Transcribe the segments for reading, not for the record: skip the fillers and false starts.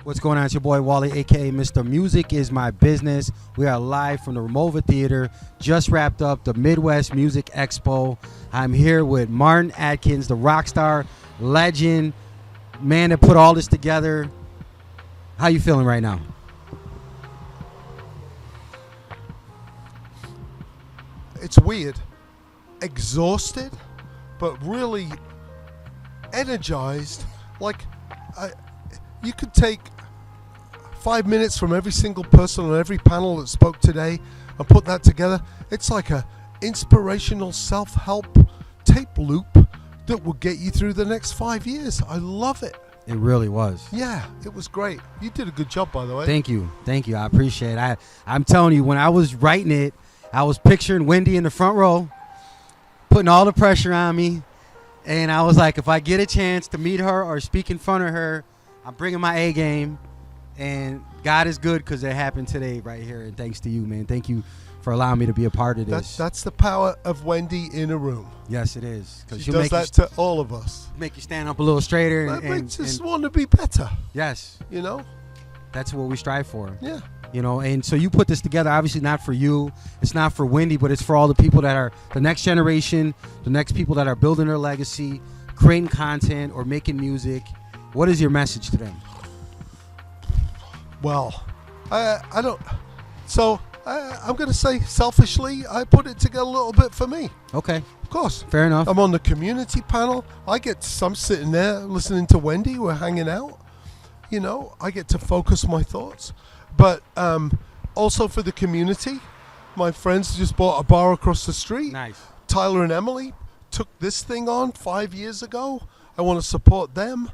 What's going on? It's your boy Wally, aka Mr. Music is My Business. We are live from the Ramova Theater. Just wrapped up the Midwest Music Expo. I'm here with Martin Atkins, the Rockstar legend, man that put all this together. How you feeling right now? It's weird, exhausted, but really energized. Like, you could take 5 minutes from every single person on every panel that spoke today and put that together. It's like a inspirational self-help tape loop that will get you through the next 5 years. I love it. It really was. Yeah, it was great. You did a good job, by the way. Thank you. I appreciate it. I'm telling you, when I was writing it, I was picturing Wendy in the front row, putting all the pressure on me. And I was like, if I get a chance to meet her or speak in front of her, I'm bringing my A game. And God is good because it happened today right here. And thanks to you, man. Thank you for allowing me to be a part of this. That's the power of Wendy in a room. Yes, it is. She does that to all of us. Make you stand up a little straighter. That makes us want to be better. Yes. You know? That's what we strive for. Yeah. You know, and so you put this together, obviously not for you. It's not for Wendy, but it's for all the people that are the next generation, the next people that are building their legacy, creating content or making music. What is your message to them? Well, I don't. So I'm going to say selfishly, I put it together a little bit for me. Okay. Of course. Fair enough. I'm on the community panel. I'm sitting there listening to Wendy. We're hanging out. You know, I get to focus my thoughts. But also for the community, my friends just bought a bar across the street. Nice. Tyler and Emily took this thing on 5 years ago. I want to support them.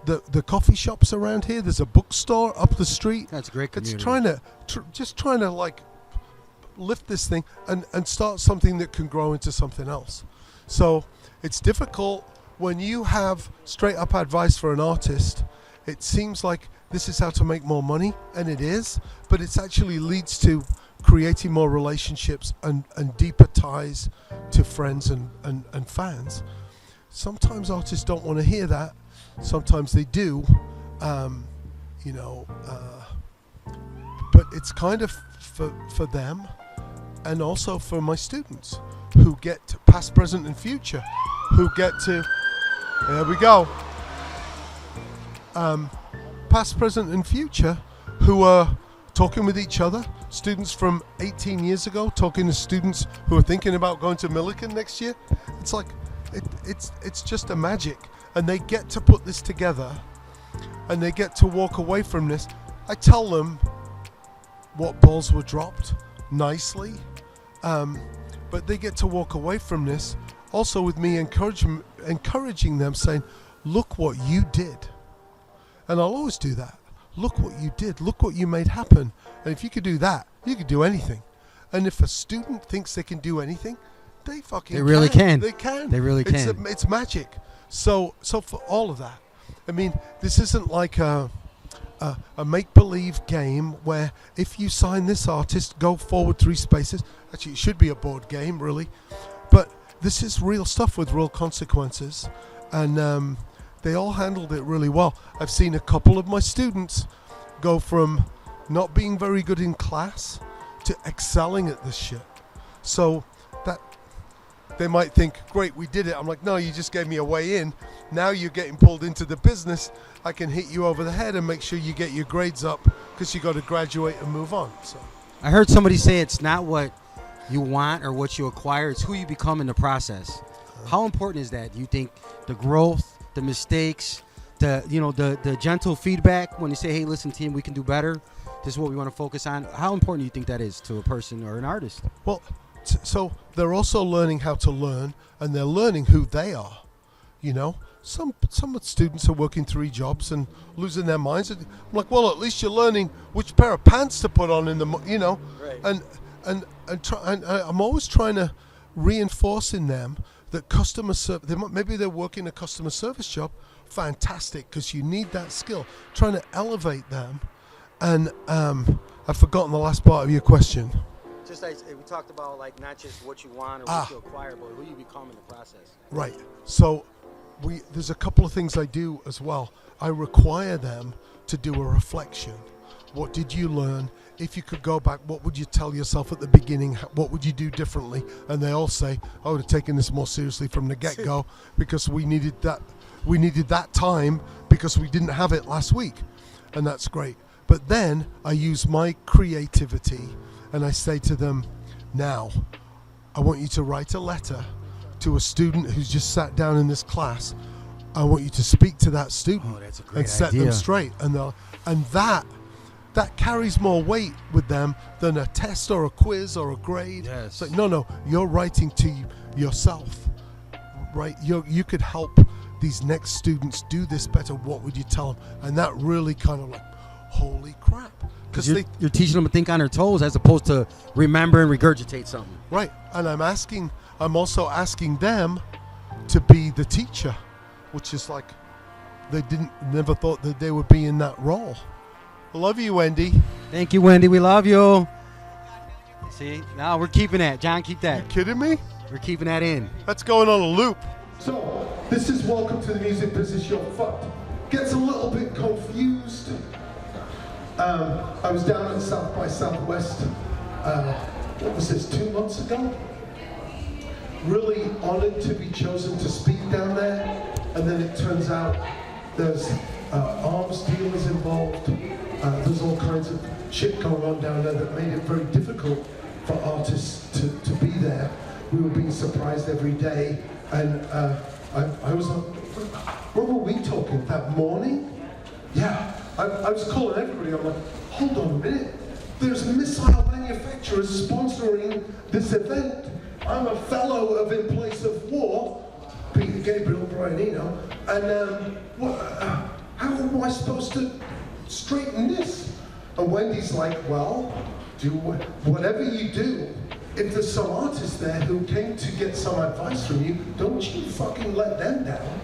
The coffee shops around here. There's a bookstore up the street. That's a great community. It's trying to like lift this thing and start something that can grow into something else. So it's difficult when you have straight up advice for an artist. It seems like this is how to make more money, and it is, but it actually leads to creating more relationships and deeper ties to friends and fans. Sometimes artists don't want to hear that. Sometimes they do, but it's kind of for them and also for my students who get to past, present, and future, who get to, there we go, past, present, and future, who are talking with each other. Students from 18 years ago talking to students who are thinking about going to Millikan next year. It's like, it's just a magic. And they get to put this together and they get to walk away from this. I tell them what balls were dropped nicely, but they get to walk away from this also with me encouraging them, saying, look what you did. And I'll always do that. Look what you did. Look what you made happen. And if you could do that, you could do anything. And if a student thinks they can do anything, they really can. They can. They really can. It's magic. So for all of that, I mean, this isn't like a make-believe game where if you sign this artist, go forward 3 spaces. Actually, it should be a board game, really. But this is real stuff with real consequences. And they all handled it really well. I've seen a couple of my students go from not being very good in class to excelling at this shit. So that they might think, great, we did it. I'm like, no, you just gave me a way in. Now you're getting pulled into the business. I can hit you over the head and make sure you get your grades up because you got to graduate and move on. So I heard somebody say it's not what you want or what you acquire, it's who you become in the process. How important is that? Do you think the growth, the mistakes, the gentle feedback when you say, hey, listen, team, we can do better. This is what we want to focus on. How important do you think that is to a person or an artist? Well, so they're also learning how to learn, and they're learning who they are. You know, some students are working 3 jobs and losing their minds. I'm like, well, at least you're learning which pair of pants to put on in the, right. And I'm always trying to reinforce in them that customer service. Maybe they're working a customer service job. Fantastic, because you need that skill. Trying to elevate them, and I've forgotten the last part of your question. Just like we talked about, like not just what you want or what you acquire, but who you become in the process. Right. So there's a couple of things I do as well. I require them to do a reflection. What did you learn? If you could go back, what would you tell yourself at the beginning? What would you do differently? And they all say, I would have taken this more seriously from the get-go because we needed that time because we didn't have it last week. And that's great. But then I use my creativity and I say to them, now, I want you to write a letter to a student who's just sat down in this class. I want you to speak to that student and set them straight. And that carries more weight with them than a test or a quiz or a grade. Yes. It's like, no, you're writing to yourself, right? You could help these next students do this better. What would you tell them? And that really kind of like, holy crap. Because you're teaching them to think on their toes as opposed to remember and regurgitate something. Right. And I'm also asking them to be the teacher, which is like, they never thought that they would be in that role. I love you, Wendy. Thank you, Wendy. We love you. See, now we're keeping that. John, keep that. You kidding me? We're keeping that in. That's going on a loop. So, this is Welcome to the Music Business, You're Fucked. Gets a little bit confused. I was down at South by Southwest, what was this, 2 months ago? Really honored to be chosen to speak down there. And then it turns out there's arms dealers involved. There's all kinds of shit going on down there that made it very difficult for artists to be there. We were being surprised every day. And I was like, what were we talking, that morning? Yeah, I was calling everybody. I'm like, hold on a minute. There's missile manufacturers sponsoring this event. I'm a fellow of In Place of War, Peter Gabriel, Brian Eno, and how am I supposed to straighten this? And Wendy's like, well, do whatever you do. If there's some artist there who came to get some advice from you, don't you fucking let them down,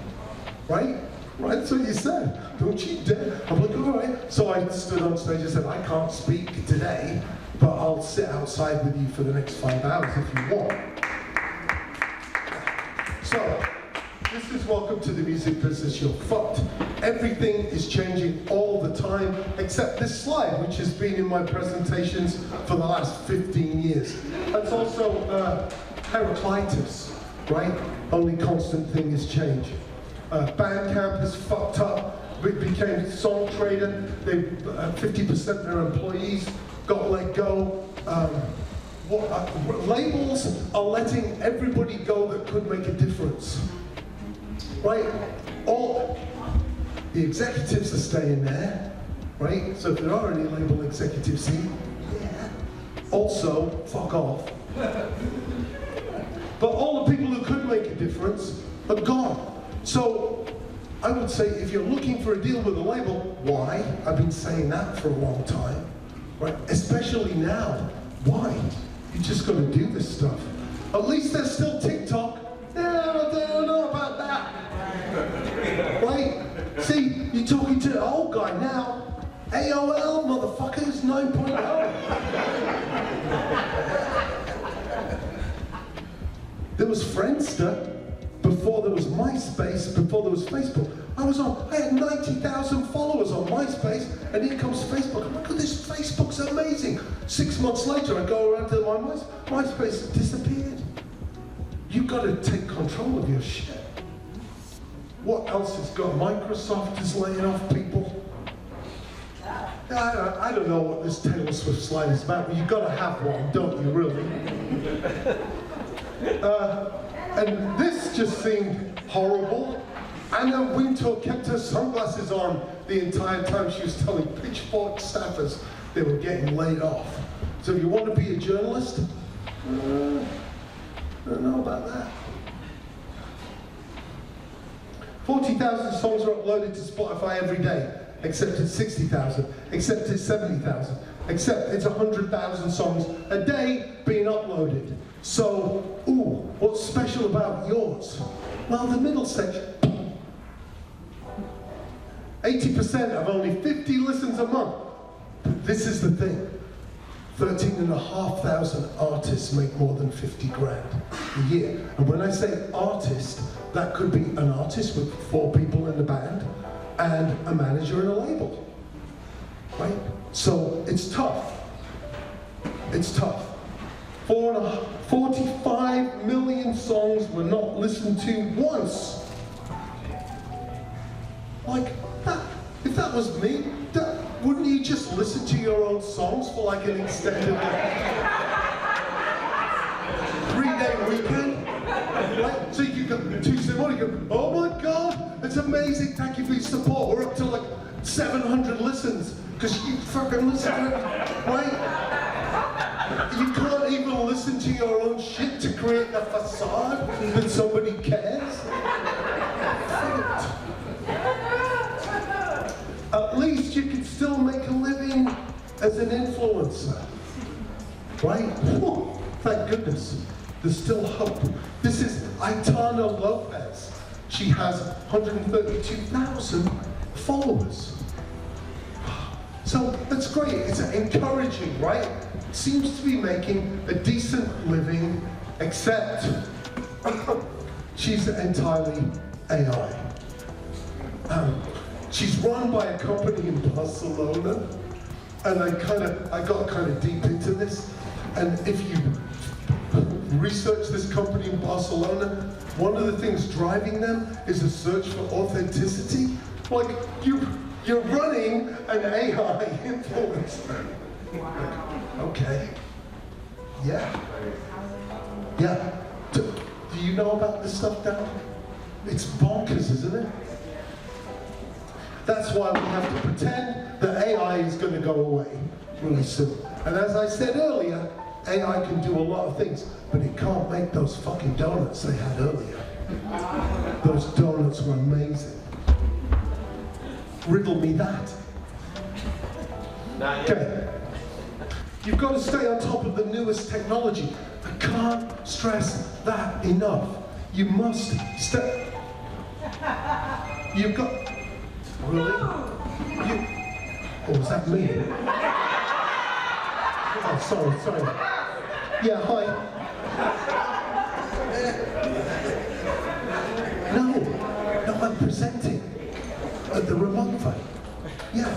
right? Right, that's what you said. Don't you dare. I'm like, all right. So I stood on stage and said, I can't speak today, but I'll sit outside with you for the next 5 hours if you want. So, this is Welcome to the Music Business, You're Fucked. Everything is changing all the time, except this slide, which has been in my presentations for the last 15 years. That's also Heraclitus, right? Only constant thing is change. Bandcamp is fucked up. It became Song Trader. 50% of their employees got let go. Labels are letting everybody go that could make a difference. Right? All the executives are staying there, right? So if there are any label executives here, yeah. Also, fuck off. But all the people who could make a difference are gone. So I would say if you're looking for a deal with a label, why? I've been saying that for a long time, right? Especially now. Why? You just got to do this stuff. At least there's still TikTok. Yeah, I don't know about that. Right? See, you're talking to the old guy now. AOL, motherfuckers, 9.0. There was Friendster before there was MySpace, before there was Facebook. I had 90,000 followers on MySpace, and here comes Facebook. I'm like, oh, this Facebook's amazing. 6 months later, I go around to my MySpace disappeared. You've got to take control of your shit. What else has got? Microsoft is laying off people. I don't know what this Taylor Swift slide is about, but you've got to have one, don't you, really? And this just seemed horrible. Anna Wintour kept her sunglasses on the entire time she was telling Pitchfork staffers they were getting laid off. So if you want to be a journalist, I don't know about that. 40,000 songs are uploaded to Spotify every day, except it's 60,000, except it's 70,000, except it's 100,000 songs a day being uploaded. So, what's special about yours? Well, the middle section, 80% of only 50 listens a month. But this is the thing. 13,500 artists make more than 50 grand a year. And when I say artist, that could be an artist with 4 people in the band and a manager and a label, right? So it's tough. It's tough. 45 million songs were not listened to once. Like, that, if that was me, wouldn't you just listen to your own songs for like an extended 3-day weekend? Right? So you go Tuesday morning, you go, oh my God, it's amazing, thank you for your support. We're up to like 700 listens, because you fucking listen to it, right? You can't even listen to your own shit to create a facade that somebody cares. At least you can still make a living as an influencer, right? Whew, thank goodness. There's still hope. This is Aitana Lopez. She has 132,000 followers. So that's great. It's encouraging, right? Seems to be making a decent living, except she's entirely AI. She's run by a company in Barcelona, and I got kind of deep into this. And if you research this company in Barcelona, one of the things driving them is a search for authenticity. Like, you're running an AI influencer. Okay. Yeah. Yeah. Do you know about this stuff, Dan? It's bonkers, isn't it? That's why we have to pretend that AI is going to go away really soon. And as I said earlier, AI can do a lot of things, but it can't make those fucking donuts they had earlier. Those donuts were amazing. Riddle me that. Okay. You've got to stay on top of the newest technology. I can't stress that enough. You must stay. You've got. Really? Oh, was that me? Oh, sorry. Yeah, hi. No, I'm presenting at the remote fight. Yeah,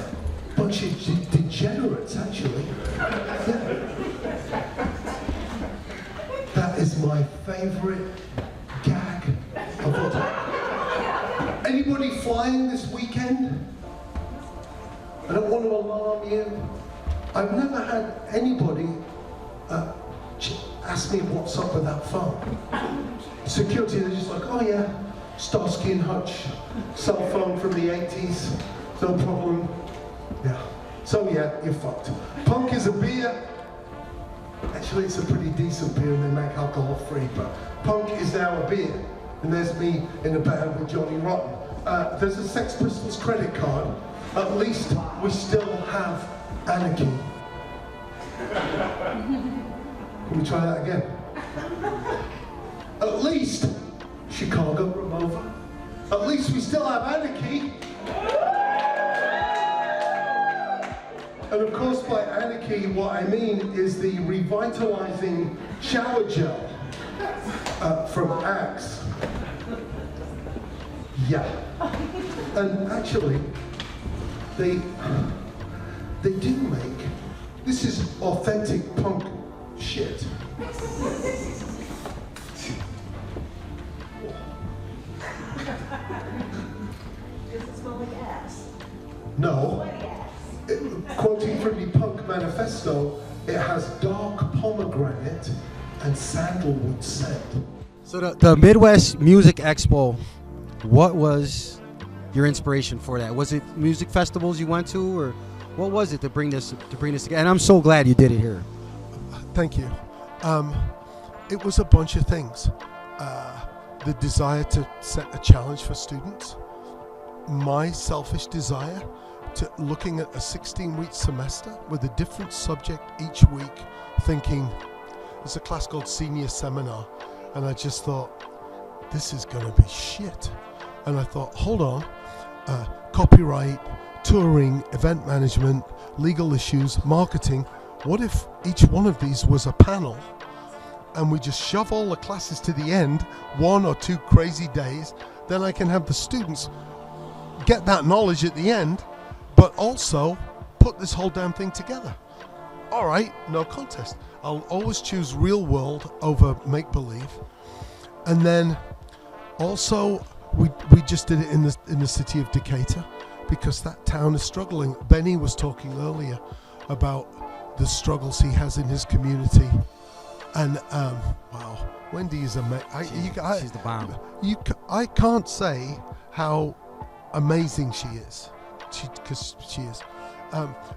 bunch of degenerates, actually. Yeah. That is my favorite gag of all time. Anybody flying this weekend? I don't want to alarm you. I've never had anybody ask me what's up with that phone. Security, they're just like, oh yeah, Starsky and Hutch, cell phone from the 80s, no problem. Yeah. So yeah, you're fucked. Punk is a beer. Actually, it's a pretty decent beer and they make alcohol free, but Punk is now a beer. And there's me in a band with Johnny Rotten. There's a Sex Pistols credit card. At least we still have anarchy. Can we try that again? At least Chicago Remover. At least we still have anarchy. And of course, by anarchy, what I mean is the revitalizing shower gel from Axe. Yeah. And actually, they do make, this is authentic punk shit. Does it smell like ass? No. Like ass. Quoting from the punk manifesto, it has dark pomegranate and sandalwood scent. So the Midwest Music Expo, what was your inspiration for that? Was it music festivals you went to, or what was it to bring this together? And I'm so glad you did it here. Thank you. It was a bunch of things. The desire to set a challenge for students, my selfish desire to looking at a 16-week semester with a different subject each week, thinking, there's a class called Senior Seminar, and I just thought, this is going to be shit. And I thought, hold on, copyright, touring, event management, legal issues, marketing, what if each one of these was a panel and we just shove all the classes to the end, 1 or 2 crazy days, then I can have the students get that knowledge at the end, but also put this whole damn thing together. All right, no contest. I'll always choose real world over make-believe. And then also we just did it in the city of Decatur because that town is struggling. Benny was talking earlier about the struggles he has in his community. And wow, Wendy is amazing. She's the bomb. I can't say how amazing she is, because she is.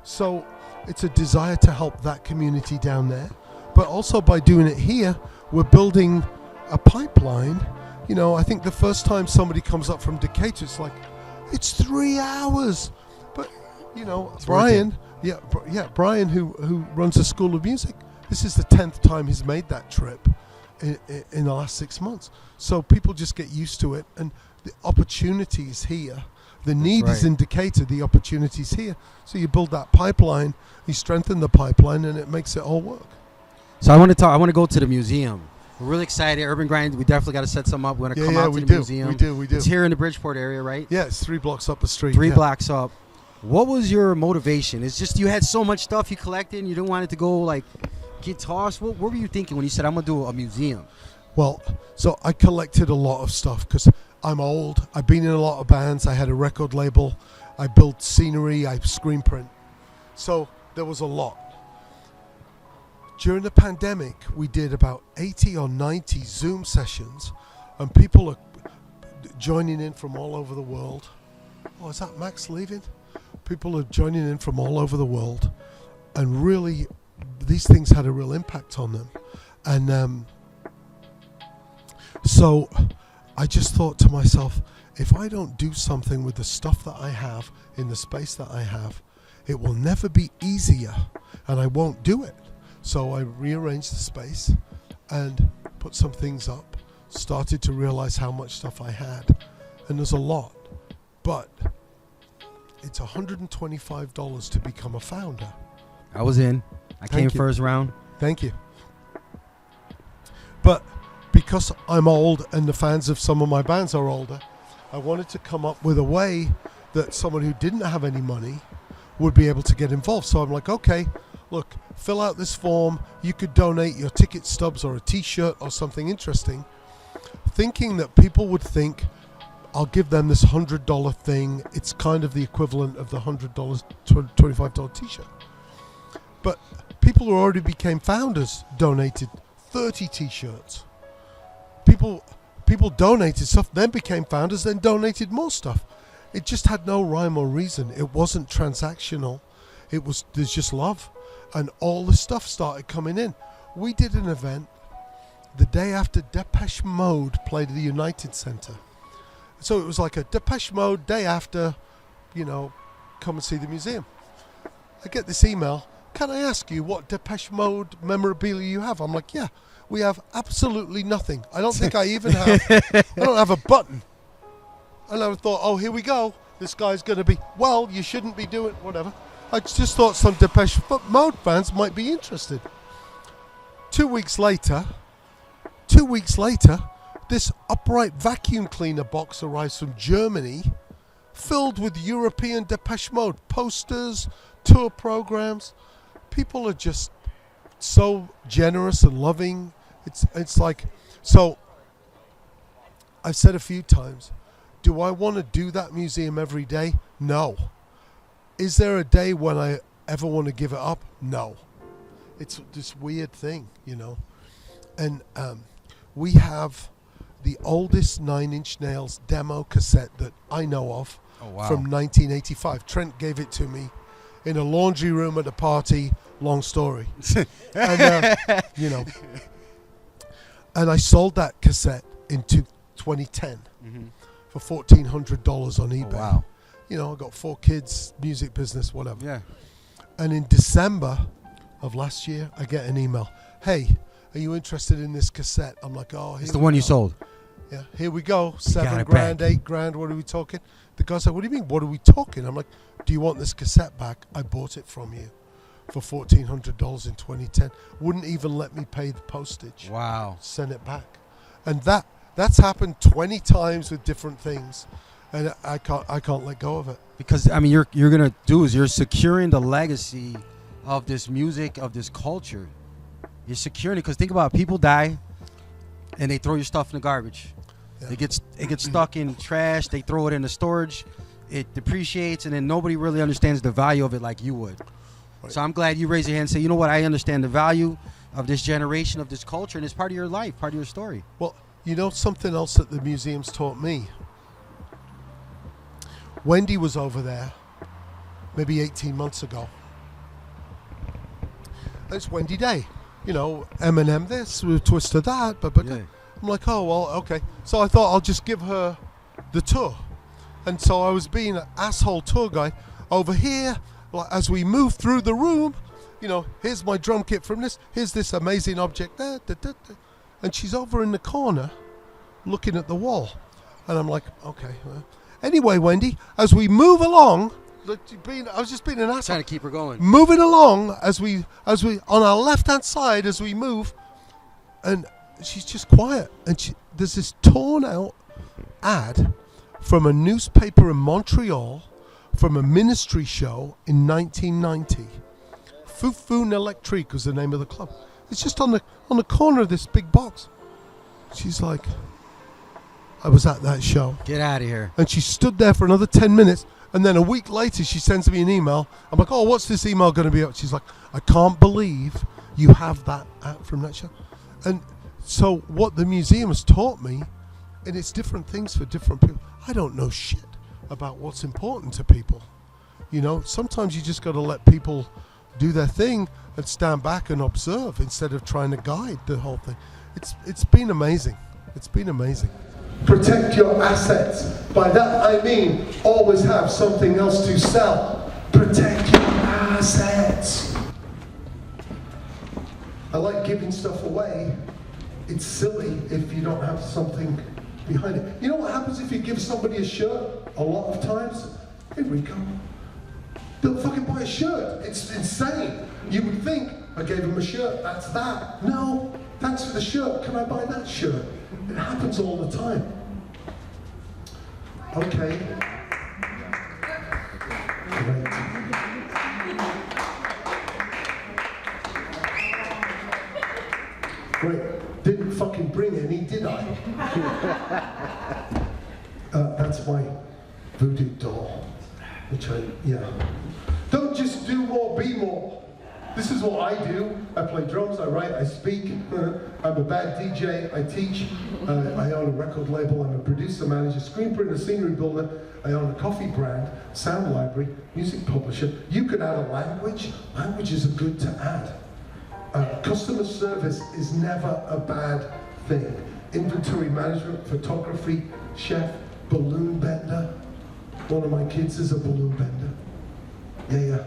So it's a desire to help that community down there, but also by doing it here, we're building a pipeline. You know, I think the first time somebody comes up from Decatur, it's like, it's 3 hours. But you know, It's Brian, Brian, who runs a school of music, this is the 10th time he's made that trip in the last 6 months. So people just get used to it, and the opportunity is here. The need is in Decatur, the opportunity's here. So you build that pipeline, you strengthen the pipeline, and it makes it all work. So I want to go to the museum. We're really excited. Urban Grind, we definitely got to set some up. We're going to come out to the museum. We do. It's here in the Bridgeport area, right? Yeah, it's 3 blocks up the street. 3 blocks up. What was your motivation? It's just you had so much stuff you collected and you didn't want it to go like get tossed. What were you thinking when you said, I'm going to do a museum? Well, so I collected a lot of stuff because I'm old. I've been in a lot of bands. I had a record label. I built scenery. I screen print. So there was a lot. During the pandemic, we did about 80 or 90 Zoom sessions, and people are joining in from all over the world. Oh, is that Max leaving? People are joining in from all over the world, and really, these things had a real impact on them. And so I just thought to myself, if I don't do something with the stuff that I have in the space that I have, it will never be easier, and I won't do it. So I rearranged the space and put some things up, started to realize how much stuff I had, and there's a lot, but it's $125 to become a founder. I was in. I came you. first round. Thank you. But because I'm old and the fans of some of my bands are older, I wanted to come up with a way that someone who didn't have any money would be able to get involved. So I'm like, okay, look, fill out this form. You could donate your ticket stubs or a t-shirt or something interesting, thinking that people would think, I'll give them this $100 thing. It's kind of the equivalent of the $100, $25 t-shirt. But people who already became founders donated 30 t-shirts. People donated stuff, then became founders, then donated more stuff. It just had no rhyme or reason. It wasn't transactional. There's just love. And all the stuff started coming in. We did an event the day after Depeche Mode played at the United Center. So it was like a Depeche Mode day after, come and see the museum. I get this email, can I ask you what Depeche Mode memorabilia you have? I'm like, yeah, we have absolutely nothing. I don't think I even have, I don't have a button. And I thought, oh, here we go. This guy's going to be, well, you shouldn't be doing, whatever. I just thought some Depeche Mode fans might be interested. 2 weeks later, this upright vacuum cleaner box arrives from Germany, filled with European Depeche Mode posters, tour programs. People are just so generous and loving. It's like, so I've said a few times, do I want to do that museum every day? No. Is there a day when I ever want to give it up? No. It's this weird thing, And we have the oldest Nine Inch Nails demo cassette that I know of from 1985. Trent gave it to me in a laundry room at a party. Long story. And, and I sold that cassette in 2010 for $1,400 on eBay. Oh, wow. I got 4 kids, music business, whatever. Yeah. And in December of last year, I get an email. Hey, are you interested in this cassette? I'm like, oh, It's the one you sold. Yeah, here we go. got $7 it grand, back. $8 grand. What are we talking? The guy's like, what do you mean? What are we talking? I'm like, do you want this cassette back? I bought it from you for $1,400 in 2010. Wouldn't even let me pay the postage. Wow. Send it back. And that's happened 20 times with different things. And I can't let go of it. Because I mean, you're gonna do is you're securing the legacy of this music, of this culture. You're securing it because think about it, people die, and they throw your stuff in the garbage. Yeah. It gets stuck in trash. They throw it in the storage. It depreciates, and then nobody really understands the value of it like you would. Right. So I'm glad you raised your hand and say, you know what, I understand the value of this generation, of this culture, and it's part of your life, part of your story. Well, you know something else that the museum's taught me? Wendy was over there maybe 18 months ago. It's Wendy Day. You know, Eminem this, Twister that, but Yeah. I'm like, oh, well, okay. So I thought I'll just give her the tour. And so I was being an asshole tour guide over here. Like, as we move through the room, you know, here's my drum kit from this. Here's this amazing object there. Da, da, da. And she's over in the corner looking at the wall. And I'm like, okay. Anyway, Wendy, as we move along, I was just being an asshole. Trying to keep her going. Moving along as we on our left-hand side as we move, and she's just quiet. And there's this torn-out ad from a newspaper in Montreal from a ministry show in 1990. Fufun Electrique was the name of the club. It's just on the corner of this big box. She's like, I was at that show. Get out of here. And she stood there for another 10 minutes. And then a week later, she sends me an email. I'm like, oh, what's this email going to be about? She's like, I can't believe you have that app from that show. And so what the museum has taught me, and it's different things for different people. I don't know shit about what's important to people. You know, sometimes you just got to let people do their thing and stand back and observe instead of trying to guide the whole thing. It's been amazing. It's been amazing. Protect your assets. By that I mean always have something else to sell. Protect your assets. I like giving stuff away. It's silly if you don't have something behind it. You know what happens if you give somebody a shirt? A lot of times, here we go. They'll fucking buy a shirt. It's insane. You would think, I gave him a shirt, that's that. No, thanks for the shirt. Can I buy that shirt? It happens all the time. Okay. Great. Great. Didn't fucking bring any, did I? That's my voodoo doll. Which yeah. Don't just do more, be more. This is what I do. I play drums, I write, I speak. I'm a bad DJ, I teach. I own a record label, I'm a producer, manager, screen printer, scenery builder. I own a coffee brand, sound library, music publisher. You could add a language. Languages are good to add. Customer service is never a bad thing. Inventory management, photography, chef, balloon bender. One of my kids is a balloon bender. Yeah.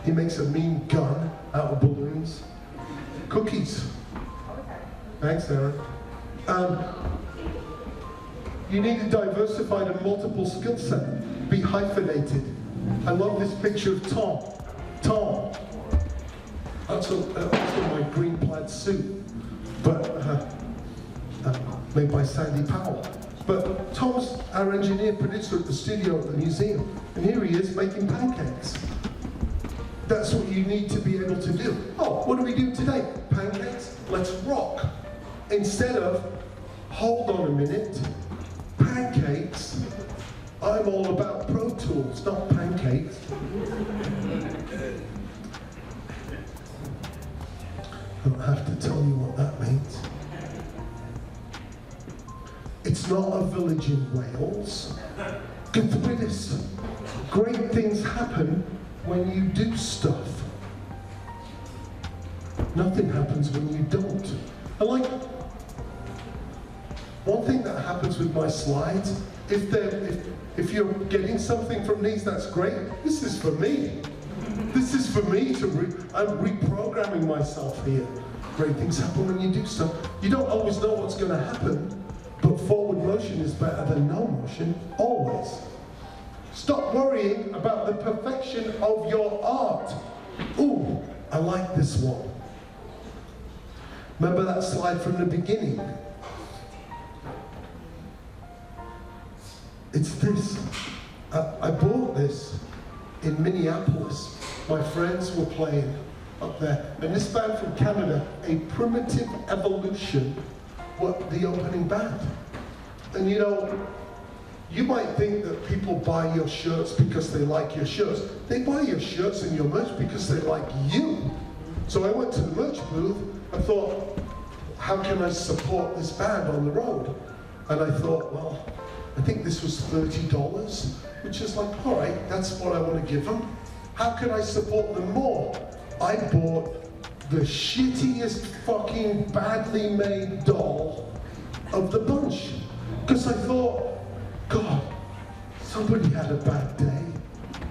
He makes a mean gun out of balloons. Cookies. Thanks, Aaron. You need a diversified and multiple skill set. Be hyphenated. I love this picture of Tom. Tom. That's my green plaid suit, but made by Sandy Powell. But Tom's our engineer producer at the studio at the museum, and here he is making pancakes. That's what you need to be able to do. Oh, what do we do today? Pancakes? Let's rock. Instead of, hold on a minute, pancakes, I'm all about Pro Tools, not pancakes. I don't have to tell you what that means. It's not a village in Wales. Get through this. Great things happen when you do stuff. Nothing happens when you don't. I like one thing that happens with my slides. If you're getting something from these, that's great. This is for me. This is for me to I'm reprogramming myself here. Great things happen when you do stuff. You don't always know what's going to happen, but forward motion is better than no motion, always. Stop worrying about the perfection of your art. Ooh, I like this one. Remember that slide from the beginning? It's this. I bought this in Minneapolis. My friends were playing up there. And this band from Canada, A Primitive Evolution, were the opening band. And you know, you might think that people buy your shirts because they like your shirts. They buy your shirts and your merch because they like you. So I went to the merch booth. I thought, how can I support this band on the road? And I thought, well, I think this was $30, which is like, all right, that's what I want to give them. How can I support them more? I bought the shittiest fucking badly made doll of the bunch. Because I thought, God, somebody had a bad day.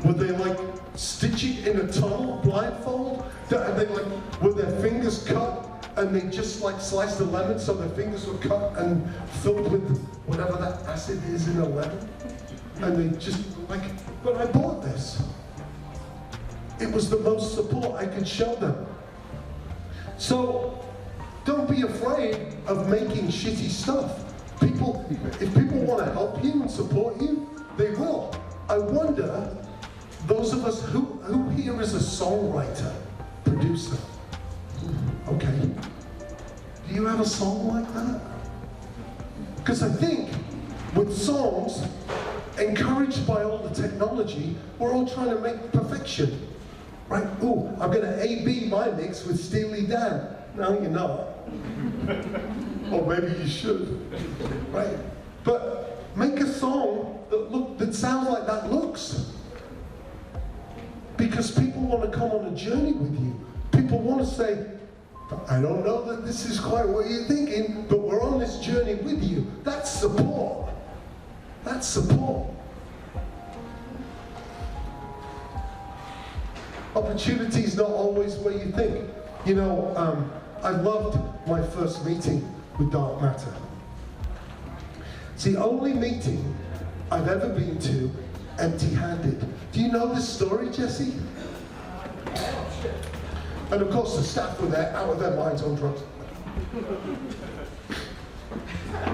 Were they like stitching in a tunnel, blindfold? They like, were their fingers cut and they just like sliced a lemon so their fingers were cut and filled with whatever that acid is in a lemon? And they just like, but I bought this. It was the most support I could show them. So don't be afraid of making shitty stuff. If people want to help you and support you, they will. I wonder, those of us, who here is a songwriter, producer? Okay. Do you have a song like that? Because I think with songs, encouraged by all the technology, we're all trying to make perfection. Right? Ooh, I'm going to A-B my mix with Steely Dan. No, you're not. Or maybe you should. Right? But make a song that sounds like that looks. Because people want to come on a journey with you. People want to say, I don't know that this is quite what you're thinking, but we're on this journey with you. That's support. That's support. Opportunity is not always where you think. You know, I loved my first meeting with Dark Matter. It's the only meeting I've ever been to empty-handed. Do you know this story, Jesse? And of course the staff were there, out of their minds on drugs.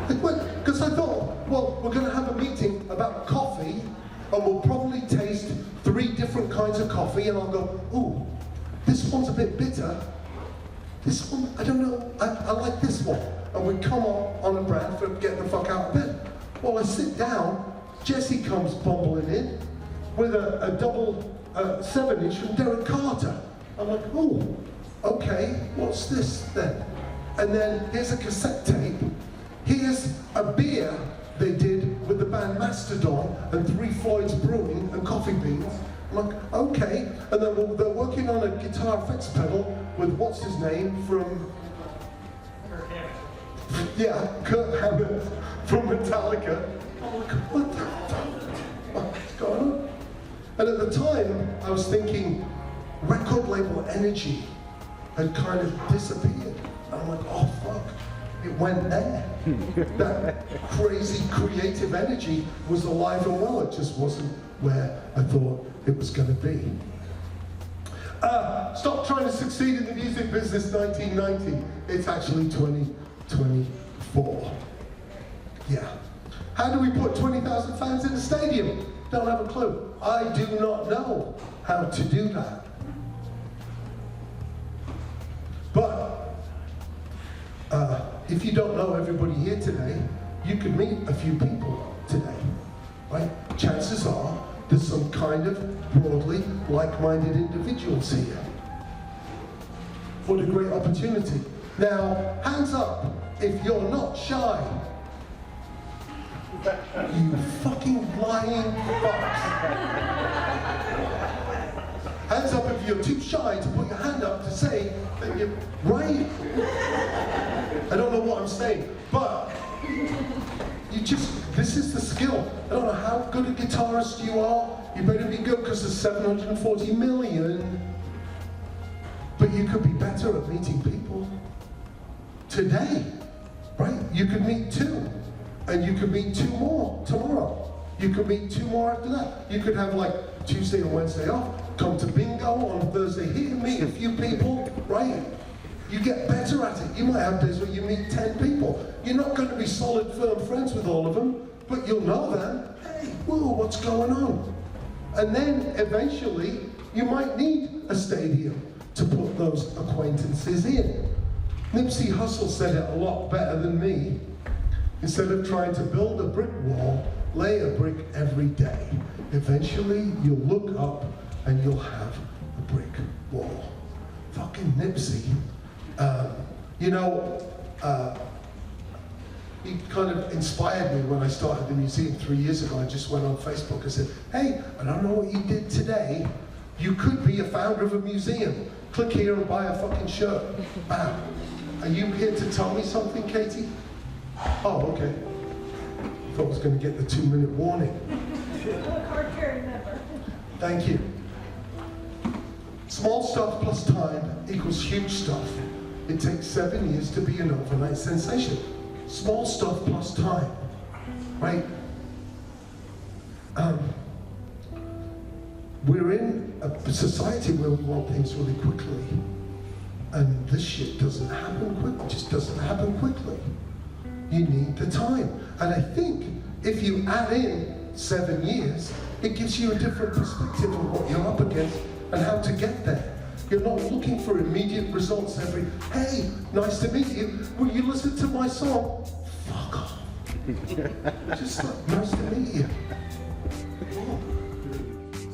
Because I thought, well, we're going to have a meeting about coffee, and we'll probably taste 3 different kinds of coffee, and I'll go, ooh, this one's a bit bitter. This one, I don't know, I like this one. And we come on a brand for getting the fuck out of bed. Well, I sit down, Jesse comes bumbling in with a double 7-inch from Derek Carter. I'm like, oh, okay, what's this then? And then here's a cassette tape. Here's a beer they did with the band Mastodon and 3 Floyds Brewing and Coffee Beans. I'm like, okay. And then they're working on a guitar effects pedal with what's his name from... Yeah, Kurt Hammett from Metallica. I'm like, what the fuck? What's going on? And at the time, I was thinking, record label energy had kind of disappeared. And I'm like, oh fuck, it went there. That crazy creative energy was alive and well. It just wasn't where I thought it was going to be. Stop trying to succeed in the music business 1990. It's actually 2024. Yeah. How do we put 20,000 fans in a stadium? Don't have a clue. I do not know how to do that. But if you don't know everybody here today, you could meet a few people today, right? Chances are there's some kind of broadly like-minded individuals here. What a great opportunity. Now, hands up if you're not shy. You fucking lying fucks. Hands up if you're too shy to put your hand up to say that you're right. I don't know what I'm saying, but this is the skill. I don't know how good a guitarist you are. You better be good because there's 740 million. But you could be better at meeting people today, right? You could meet 2, and you could meet 2 more tomorrow. You could meet 2 more after that. You could have like Tuesday and Wednesday off. come to bingo on Thursday here, meet a few people, right? You get better at it. You might have days where you meet 10 people. You're not going to be solid, firm friends with all of them, but you'll know them. Hey, whoa, what's going on? And then eventually, you might need a stadium to put those acquaintances in. Nipsey Hussle said it a lot better than me. Instead of trying to build a brick wall, lay a brick every day. Eventually, you'll look up and you'll have a brick wall. Fucking Nipsey. He kind of inspired me when I started the museum 3 years ago. I just went on Facebook and said, hey, I don't know what you did today. You could be a founder of a museum. Click here and buy a fucking shirt. Bam. Are you here to tell me something, Katie? Oh, okay. Thought I was going to get the 2-minute warning. Hard to remember. Thank you. Small stuff plus time equals huge stuff. It takes 7 years to be an overnight sensation. Small stuff plus time, right? We're in a society where we want things really quickly. And this shit doesn't happen quickly, just doesn't happen quickly. You need the time. And I think if you add in 7 years, it gives you a different perspective of what you're up against and how to get there. You're not looking for immediate results every, hey, nice to meet you. Will you listen to my song? Fuck off. Just like, nice to meet you.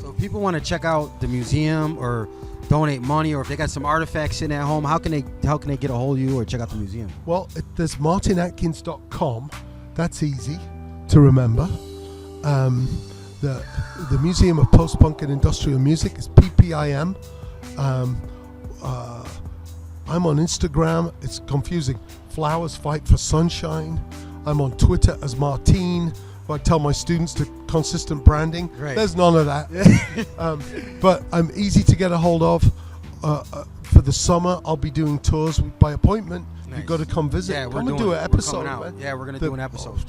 So if people want to check out the museum or donate money, or if they got some artifacts sitting at home, how can they get a hold of you or check out the museum? Well, there's martinatkins.com. That's easy to remember. The Museum of Post-Punk and Industrial Music is PPIM. I'm on Instagram. It's confusing. Flowers Fight for Sunshine. I'm on Twitter as Martine. I tell my students to consistent branding. Right. There's none of that. But I'm easy to get a hold of. For the summer, I'll be doing tours by appointment. Nice. You've got to come visit. Yeah, Come and do an episode, man. Yeah, we're going to do an episode.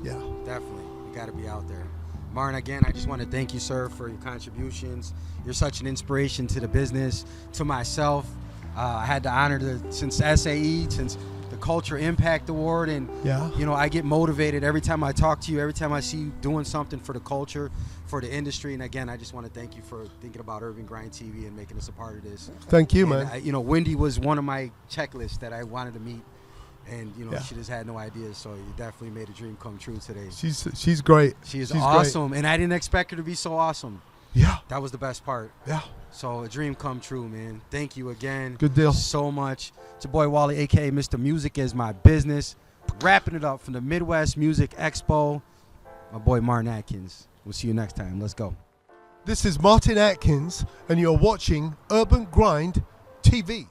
Yeah. Definitely. You got to be out there. Martin, again, I just want to thank you, sir, for your contributions. You're such an inspiration to the business, to myself. I had the honor since SAE, since the Culture Impact Award, and Yeah. I get motivated every time I talk to you, every time I see you doing something for the culture, for the industry. And again, I just want to thank you for thinking about UrbanGrindTV and making us a part of this. Thank you, And man. Wendy was one of my checklists that I wanted to meet, and Yeah. she just had no idea. So you definitely made a dream come true today. She's great. She's great. awesome, and I didn't expect her to be so awesome. Yeah. That was the best part. Yeah. So a dream come true, man. Thank you again. Good deal. So much. It's your boy Wally, aka Mr. Music Is My Business. Wrapping it up from the Midwest Music Expo. My boy Martin Atkins. We'll see you next time. Let's go. This is Martin Atkins, and you're watching Urban Grind TV.